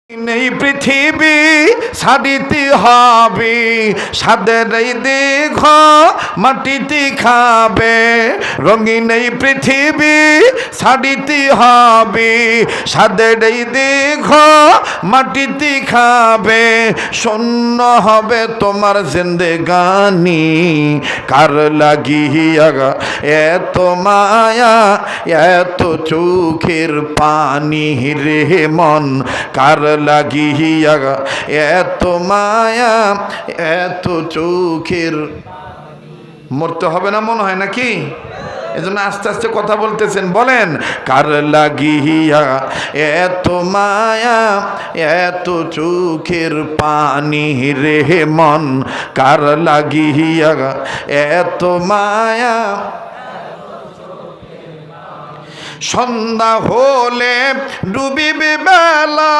নেই পৃথিবী ছাড়িতে হবে, সাদের এই দেহ মাটিতে খাবে। রঙিন এই পৃথিবী ছাড়িতে হবে, সাদের এই দেহ মাটিতে খাবে। শূন্য হবে তোমার জিন্দেগানি, কার লাগিয়া এত মায়া এত চোখের পানি রে মন, কার লাগিয়া এত মায়া এত চোখের। মরতে হবে না মনে হয় নাকি? এজন্য আস্তে আস্তে কথা বলতেছেন, বলেন কার লাগিয়া এত মায়া এত চোখের পানি রে মন, কার লাগিয়া এত মায়া। সন্ধ্যা হলে ডুবিবে বেলা,